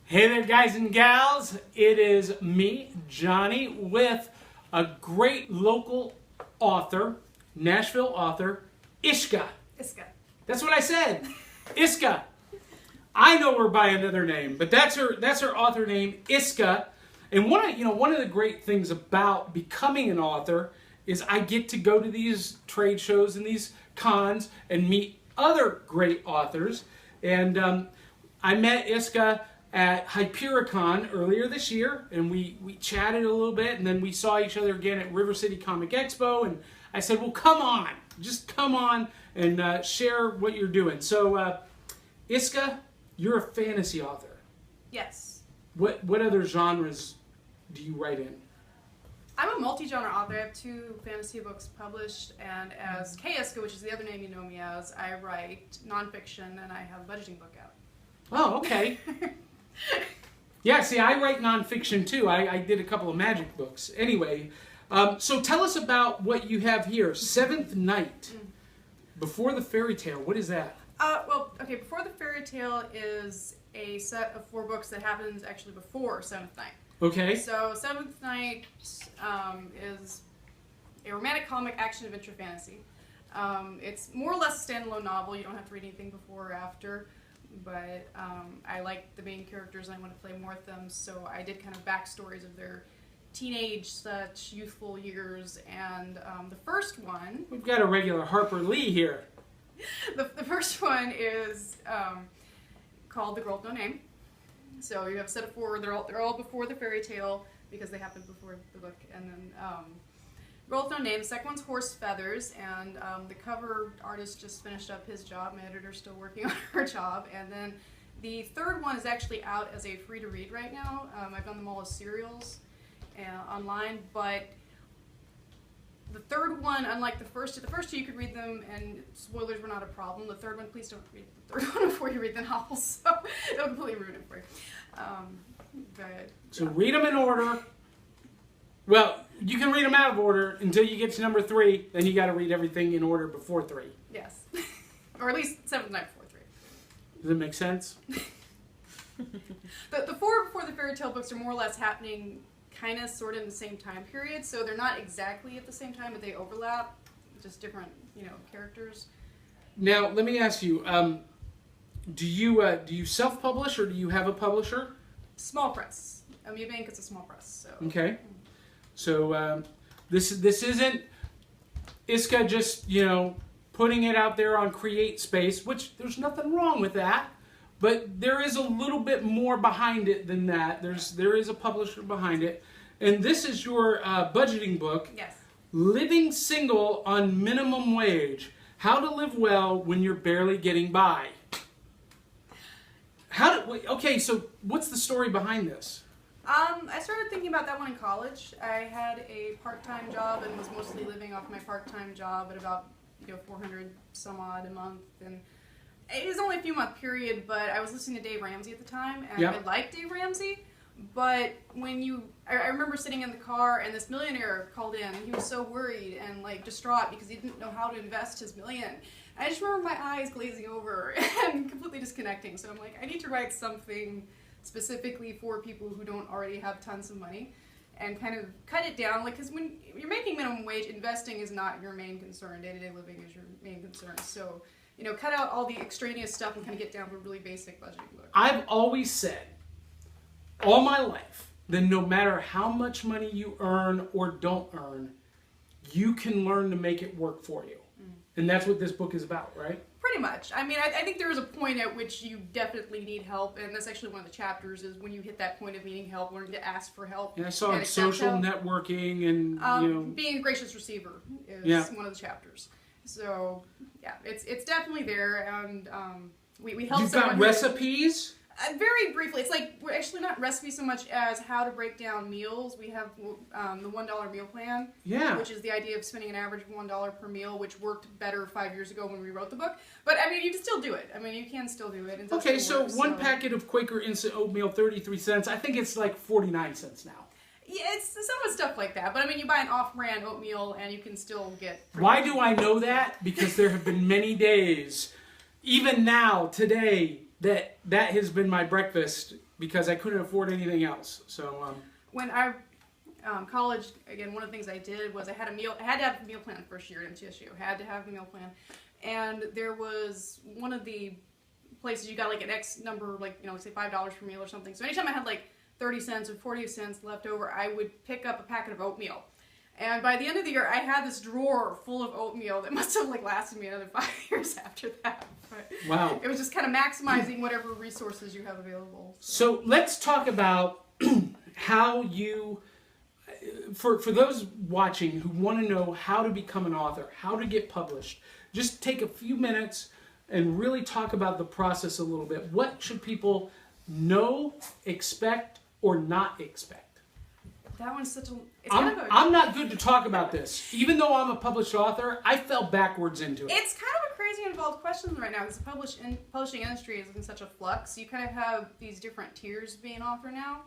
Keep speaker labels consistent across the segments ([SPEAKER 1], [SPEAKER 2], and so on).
[SPEAKER 1] Hey there, guys and gals. It is me, Johnny, with a great local author, Nashville author, Iscah.
[SPEAKER 2] Iscah.
[SPEAKER 1] That's what I said. Iscah. I know her by another name, but that's her author name, Iscah. And one of the great things about becoming an author is I get to go to these trade shows and these cons and meet other great authors. And I met Iscah at Hypericon earlier this year, and we chatted a little bit, and then we saw each other again at River City Comic Expo, and I said, well, come on, just come on and share what you're doing. So, Iscah, you're a fantasy author.
[SPEAKER 2] Yes.
[SPEAKER 1] What other genres do you write in?
[SPEAKER 2] I'm a multi-genre author. I have 2 fantasy books published, and as K. Iscah, which is the other name you know me as, I write nonfiction, and I have a budgeting book out.
[SPEAKER 1] Oh, okay. Yeah, see, I write nonfiction too. I did a couple of magic books. Anyway, so tell us about what you have here. Seventh Night. Before the Fairy Tale. What is that?
[SPEAKER 2] Before the Fairy Tale is a set of 4 books that happens actually before Seventh Night.
[SPEAKER 1] Okay.
[SPEAKER 2] So Seventh Night is a romantic comic action-adventure fantasy. It's more or less a standalone novel. You don't have to read anything before or after. But I like the main characters and I want to play more with them, so I did kind of backstories of their teenage such youthful years, and the first one...
[SPEAKER 1] We've got a regular Harper Lee here.
[SPEAKER 2] The first one is called The Girl with No Name. So you have a set of 4, they're all before the fairy tale because they happened before the book, and then Girl with No Name. The second one's Horse Feathers, and the cover artist just finished up his job. My editor's still working on her job. And then the third one is actually out as a free-to-read right now. I've done them all as serials online, but the third one, unlike the first 2 you could read them and spoilers were not a problem. The third one, please don't read the third one before you read the novel, so it'll completely ruin it for you.
[SPEAKER 1] So read them in order. Well, you can read them out of order until you get to number 3. Then you got to read everything in order before 3.
[SPEAKER 2] Yes, or at least Seventh Night before 3.
[SPEAKER 1] Does it make sense?
[SPEAKER 2] The 4 before the fairy tale books are more or less happening, kind of, sort of in the same time period. So they're not exactly at the same time, but they overlap. Just different, characters.
[SPEAKER 1] Now, let me ask you: do you self-publish or do you have a publisher?
[SPEAKER 2] Small press. Amoeba Inc. is a small press. So.
[SPEAKER 1] Okay. So this isn't Iscah just putting it out there on Create Space, which there's nothing wrong with that, but there is a little bit more behind it than that. There is a publisher behind it, and this is your budgeting book.
[SPEAKER 2] Yes. Living
[SPEAKER 1] Single on Minimum Wage: How to Live Well When You're Barely Getting By. Okay, so what's the story behind this?
[SPEAKER 2] I started thinking about that one in college. I had a part-time job and was mostly living off my part-time job at about $400 some odd a month, and it was only a few month period. But I was listening to Dave Ramsey at the time, and I liked Dave Ramsey. But I remember sitting in the car, and this millionaire called in, and he was so worried and distraught because he didn't know how to invest his million. I just remember my eyes glazing over and completely disconnecting. So I'm like, I need to write something specifically for people who don't already have tons of money, and kind of cut it down, because when you're making minimum wage, investing is not your main concern. Day-to-day living is your main concern. So, cut out all the extraneous stuff and kind of get down to a really basic budgeting book.
[SPEAKER 1] I've always said, all my life, that no matter how much money you earn or don't earn, you can learn to make it work for you. And that's what this book is about, right?
[SPEAKER 2] Pretty much. I mean, I think there is a point at which you definitely need help, and that's actually one of the chapters, is when you hit that point of needing help, learning to ask for help.
[SPEAKER 1] And I saw social networking and,
[SPEAKER 2] being a gracious receiver is one of the chapters. So, yeah, it's definitely there, and we help.
[SPEAKER 1] You've got recipes?
[SPEAKER 2] Very briefly, it's we're actually not recipes so much as how to break down meals. We have the $1 meal plan, which is the idea of spending an average of $1 per meal, which worked better 5 years ago when we wrote the book. But I mean, you can still do it. I mean, you can still do it.
[SPEAKER 1] Okay, so one packet of Quaker Instant Oatmeal, 33 cents. I think it's 49 cents now.
[SPEAKER 2] Yeah, it's some of stuff like that. But I mean, you buy an off-brand oatmeal and you can still get...
[SPEAKER 1] Why do I know that? Because there have been many days, even now, today, that has been my breakfast because I couldn't afford anything else. So
[SPEAKER 2] when I college, again, one of the things I did was I had to have a meal plan the first year at MTSU. Had to have the meal plan, and there was one of the places you got like an X number, like say $5 per meal or something. So anytime I had like 30 cents or 40 cents left over, I would pick up a packet of oatmeal. And by the end of the year, I had this drawer full of oatmeal that must have like lasted me another 5 years after that. But
[SPEAKER 1] wow.
[SPEAKER 2] It was just kind of maximizing whatever resources you have available.
[SPEAKER 1] So let's talk about how you, for those watching who want to know how to become an author, how to get published, just take a few minutes and really talk about the process a little bit. What should people know, expect, or not expect?
[SPEAKER 2] That one's such a...
[SPEAKER 1] I'm not good to talk about this. Even though I'm a published author, I fell backwards into it.
[SPEAKER 2] It's kind of a crazy involved question right now because the publishing industry is in such a flux. You kind of have these different tiers being an author now.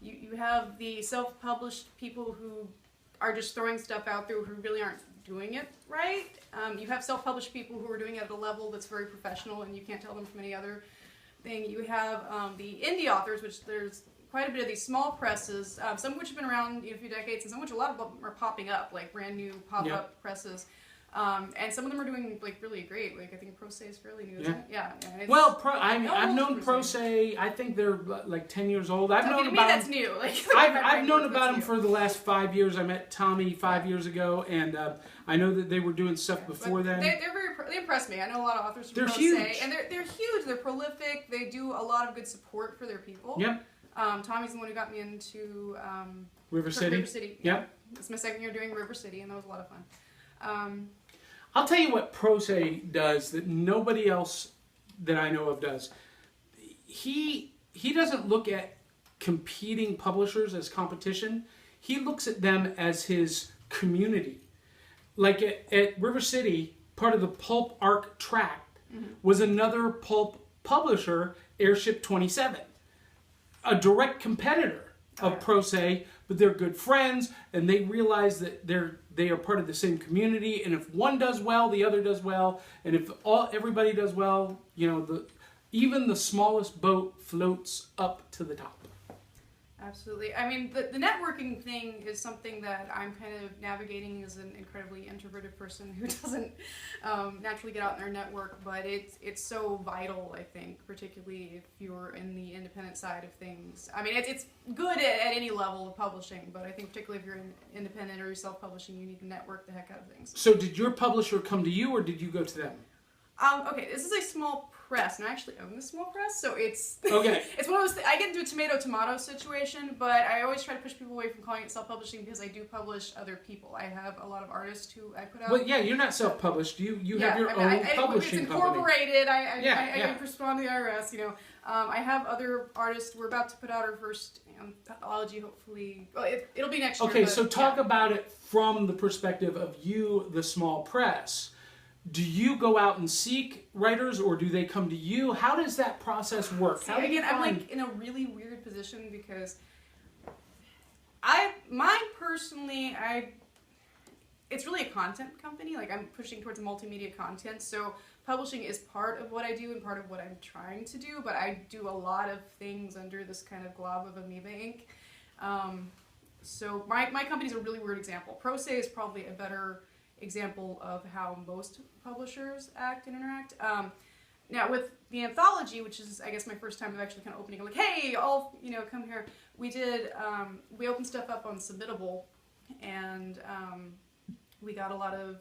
[SPEAKER 2] You have the self-published people who are just throwing stuff out there who really aren't doing it right. You have self-published people who are doing it at a level that's very professional and you can't tell them from any other thing. You have the indie authors, which there's quite a bit of these small presses, some of which have been around a few decades, and some of which a lot of them are popping up, like brand new pop-up presses. And some of them are doing like really great. Like I think Pro Se is fairly new, isn't it? Yeah.
[SPEAKER 1] Well, I've known Pro Se. I think they're like 10 years old. I've known about
[SPEAKER 2] that's new. Like,
[SPEAKER 1] I've known about them for the last 5 years. I met Tommy 5 years ago, and I know that they were doing stuff before then.
[SPEAKER 2] They impress me. I know a lot of authors from
[SPEAKER 1] They're
[SPEAKER 2] Pro
[SPEAKER 1] huge.
[SPEAKER 2] Se, and they're huge. They're prolific. They do a lot of good support for their people.
[SPEAKER 1] Yep.
[SPEAKER 2] Tommy's the one who got me into
[SPEAKER 1] River City.
[SPEAKER 2] River City.
[SPEAKER 1] Yep.
[SPEAKER 2] It's my second year doing River City, and that was a lot of fun.
[SPEAKER 1] I'll tell you what Pro Se does that nobody else that I know of does. He doesn't look at competing publishers as competition. He looks at them as his community. Like at River City, part of the Pulp Arc tract was another pulp publisher, Airship 27. A direct competitor of Pro Se, but they're good friends, and they realize that they are part of the same community. And if one does well, the other does well, and if everybody does well, even the smallest boat floats up to the top.
[SPEAKER 2] Absolutely. I mean, the networking thing is something that I'm kind of navigating as an incredibly introverted person who doesn't naturally get out in their network, but it's so vital, I think, particularly if you're in the independent side of things. I mean, it's good at any level of publishing, but I think particularly if you're independent or you're self-publishing, you need to network the heck out of things.
[SPEAKER 1] So did your publisher come to you, or did you go to them?
[SPEAKER 2] Okay, this is a small press, and I actually own this small press, so it's
[SPEAKER 1] okay.
[SPEAKER 2] It's one of those. I get into a tomato situation, but I always try to push people away from calling it self-publishing because I do publish other people. I have a lot of artists who I put out.
[SPEAKER 1] Well, yeah, you're not self-published. You have your own publishing
[SPEAKER 2] it's incorporated.
[SPEAKER 1] company.
[SPEAKER 2] I respond to the IRS. I have other artists. We're about to put out our first anthology, hopefully. Well, it'll be next year.
[SPEAKER 1] Okay, so talk about it from the perspective of you, the small press. Do you go out and seek writers, or do they come to you? How does that process work?
[SPEAKER 2] See, again, I'm like in a really weird position because it's really a content company. Like I'm pushing towards multimedia content, so publishing is part of what I do and part of what I'm trying to do. But I do a lot of things under this kind of glob of Amoeba Inc. So my company's a really weird example. Pro Se is probably a better example of how most publishers act and interact. Now with the anthology, which is I guess my first time of actually kind of opening, like, hey, all come here. We opened stuff up on Submittable, and we got a lot of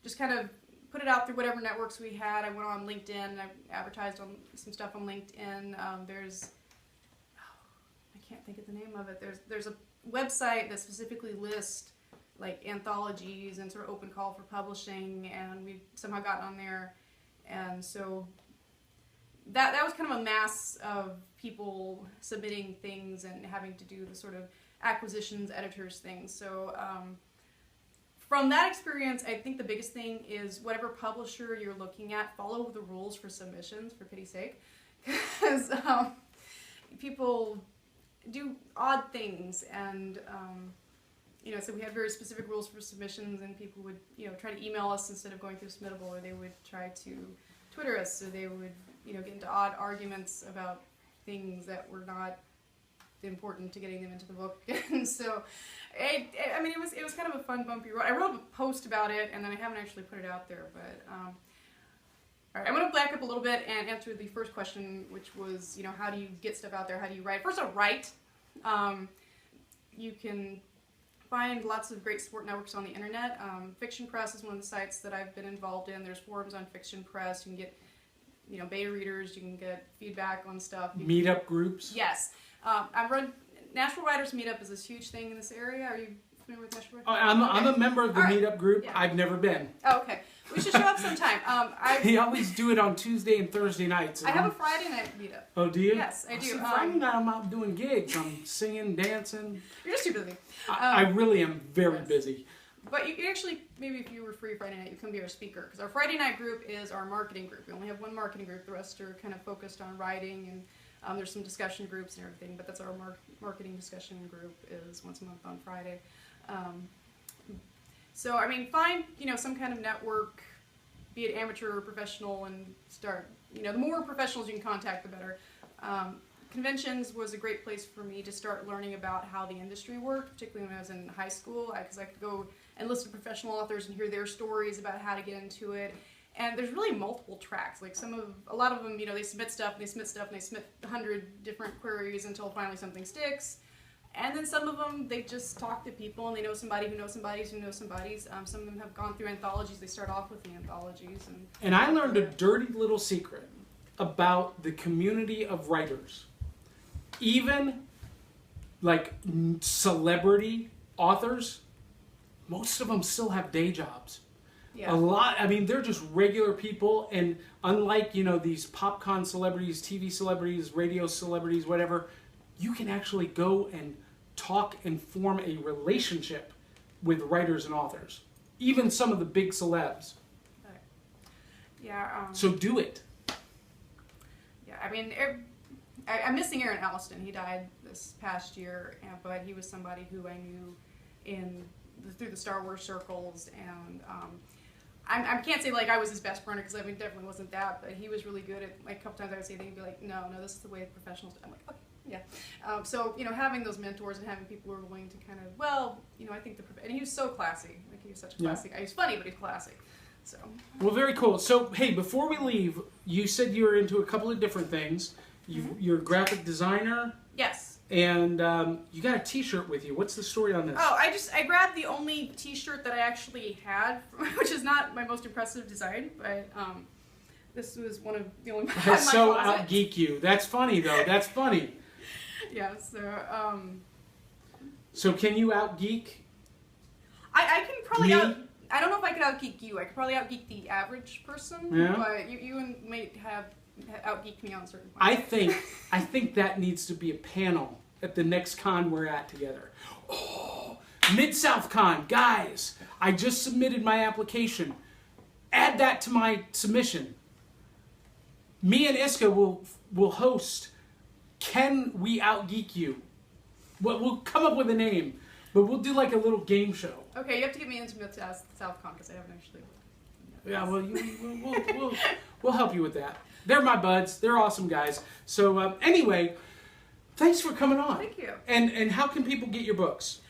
[SPEAKER 2] just kind of put it out through whatever networks we had. I went on LinkedIn and I advertised on some stuff on LinkedIn. I can't think of the name of it. There's a website that specifically lists like anthologies and sort of open call for publishing, and we've somehow gotten on there, and so that was kind of a mass of people submitting things and having to do the sort of acquisitions, editors things. So from that experience, I think the biggest thing is whatever publisher you're looking at, follow the rules for submissions, for pity's sake, because people do odd things, and so we had very specific rules for submissions, and people would, try to email us instead of going through Submittable, or they would try to Twitter us, or they would, get into odd arguments about things that were not important to getting them into the book. And so, I mean, it was kind of a fun, bumpy road. I wrote a post about it, and then I haven't actually put it out there. But all right, I'm going to back up a little bit and answer the first question, which was, you know, how do you get stuff out there? How do you write? First, I'll write. You can find lots of great support networks on the internet. Fiction Press is one of the sites that I've been involved in. There's forums on Fiction Press. You can get, you know, beta readers. You can get feedback on stuff.
[SPEAKER 1] Meetup groups.
[SPEAKER 2] Yes. Nashville Writers Meetup is this huge thing in this area. Are you familiar with Nashville Writers?
[SPEAKER 1] I'm a member of the Meetup group. Yeah. I've never been.
[SPEAKER 2] Oh, okay. We should show up sometime.
[SPEAKER 1] They always do it on Tuesday and Thursday nights.
[SPEAKER 2] I have a Friday night meetup.
[SPEAKER 1] Oh, do you?
[SPEAKER 2] Yes, I do.
[SPEAKER 1] See, Friday night I'm out doing gigs. I'm singing, dancing.
[SPEAKER 2] You're just too busy.
[SPEAKER 1] I really am very busy.
[SPEAKER 2] But you actually, maybe if you were free Friday night, you come be our speaker. Because our Friday night group is our marketing group. We only have one marketing group. The rest are kind of focused on writing, and there's some discussion groups and everything. But that's our marketing discussion group, is once a month on Friday. So, I mean, find, you know, some kind of network, be it amateur or professional, and start, you know, the more professionals you can contact, the better. Conventions was a great place for me to start learning about how the industry worked, particularly when I was in high school, because I could go and listen to professional authors and hear their stories about how to get into it. And there's really multiple tracks. Like a lot of them, you know, they submit stuff, and they submit stuff, and they submit 100 different queries until finally something sticks. And then some of them, they just talk to people, and they know somebody who knows somebody who knows somebody. Some of them have gone through anthologies. They start off with the anthologies.
[SPEAKER 1] And I learned a dirty little secret about the community of writers. Even, like, celebrity authors, most of them still have day jobs.
[SPEAKER 2] Yeah.
[SPEAKER 1] A lot, I mean, they're just regular people, and unlike, you know, these popcorn celebrities, TV celebrities, radio celebrities, whatever, you can actually go and talk and form a relationship with writers and authors. Even some of the big celebs.
[SPEAKER 2] Right. Yeah.
[SPEAKER 1] So do it.
[SPEAKER 2] Yeah, I mean, I'm missing Aaron Alston. He died this past year, but he was somebody who I knew through the Star Wars circles, and I can't say like I was his best friend, because I mean definitely wasn't that, but he was really good at, like, a couple times I would say things, he'd be like, no, this is the way professionals do. I'm like, okay, yeah. So, you know, having those mentors and having people who are willing to kind of, well, you know, I think and he was so classy. Like, he was such a classy guy. He's funny, but he's classy. So. Well,
[SPEAKER 1] very cool. So, hey, before we leave, you said you were into a couple of different things. You're a graphic designer.
[SPEAKER 2] Yes.
[SPEAKER 1] And you got a T-shirt with you. What's the story on this?
[SPEAKER 2] Oh, I grabbed the only T-shirt that I actually had, which is not my most impressive design, but this was one of the only ones I had in my
[SPEAKER 1] so
[SPEAKER 2] closet.
[SPEAKER 1] out-geek you. That's funny, though. That's funny.
[SPEAKER 2] Yeah, so...
[SPEAKER 1] So can you out-geek
[SPEAKER 2] I can probably
[SPEAKER 1] me?
[SPEAKER 2] I don't know if I could out-geek you. I could probably out-geek the average person, but you might have out-geeked me on certain points.
[SPEAKER 1] I think that needs to be a panel at the next con we're at together. Oh, Mid-South Con. Guys, I just submitted my application. Add that to my submission. Me and Iscah will host Can We Out-Geek You? We'll come up with a name, but we'll do like a little game show.
[SPEAKER 2] Okay, you have to get me into Mid-South Con, because I haven't actually...
[SPEAKER 1] Yeah, well, we'll help you with that. They're my buds. They're awesome guys. So anyway, thanks for coming on.
[SPEAKER 2] Thank you.
[SPEAKER 1] And how can people get your books?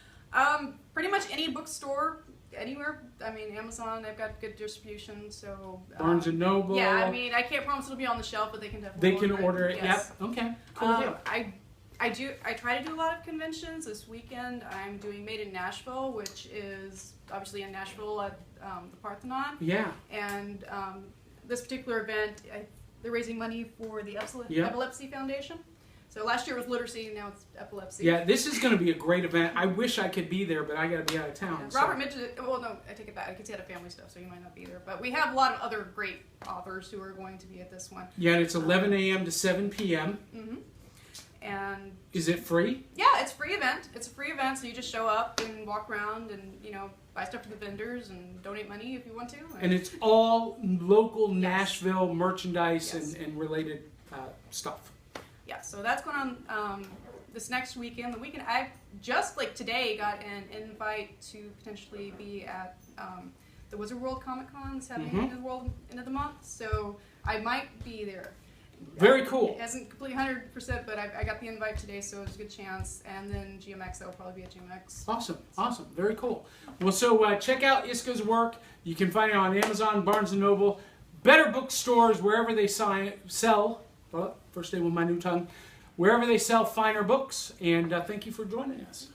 [SPEAKER 2] Pretty much any bookstore, anywhere. I mean, Amazon, I've got good distribution, so...
[SPEAKER 1] Barnes & Noble.
[SPEAKER 2] Yeah, I mean, I can't promise it'll be on the shelf, but they can definitely
[SPEAKER 1] order it.
[SPEAKER 2] Yes.
[SPEAKER 1] Yep. Okay. Cool deal.
[SPEAKER 2] I try to do a lot of conventions. This weekend I'm doing Made in Nashville, which is obviously in Nashville at the Parthenon.
[SPEAKER 1] Yeah.
[SPEAKER 2] And this particular event, they're raising money for the Epilepsy Foundation. So last year was literacy, now it's epilepsy.
[SPEAKER 1] Yeah, this is going to be a great event. I wish I could be there, but I got to be out of town.
[SPEAKER 2] Yeah. Robert mentioned it. Well, no, I take it back. I could see out of family stuff, so you might not be there. But we have a lot of other great authors who are going to be at this one.
[SPEAKER 1] Yeah, and it's 11 a.m. to 7 p.m.
[SPEAKER 2] Mm-hmm. And
[SPEAKER 1] is it free?
[SPEAKER 2] Yeah, it's a free event. It's a free event, so you just show up and walk around and, you know, buy stuff from the vendors and donate money if you want to.
[SPEAKER 1] And it's all local Nashville merchandise and related stuff. Yeah,
[SPEAKER 2] so that's going on this next weekend. The weekend, I just, like, today got an invite to potentially be at the Wizard World Comic Con that's happening end of the month, so I might be there.
[SPEAKER 1] Very cool.
[SPEAKER 2] It hasn't completely 100%, but I got the invite today, so it's a good chance. And then GMX, that will probably be at GMX.
[SPEAKER 1] Awesome, awesome, very cool. Well, so check out Iscah's work. You can find it on Amazon, Barnes & Noble, better bookstores, wherever they sell, first day with my new tongue, wherever they sell finer books. And thank you for joining us.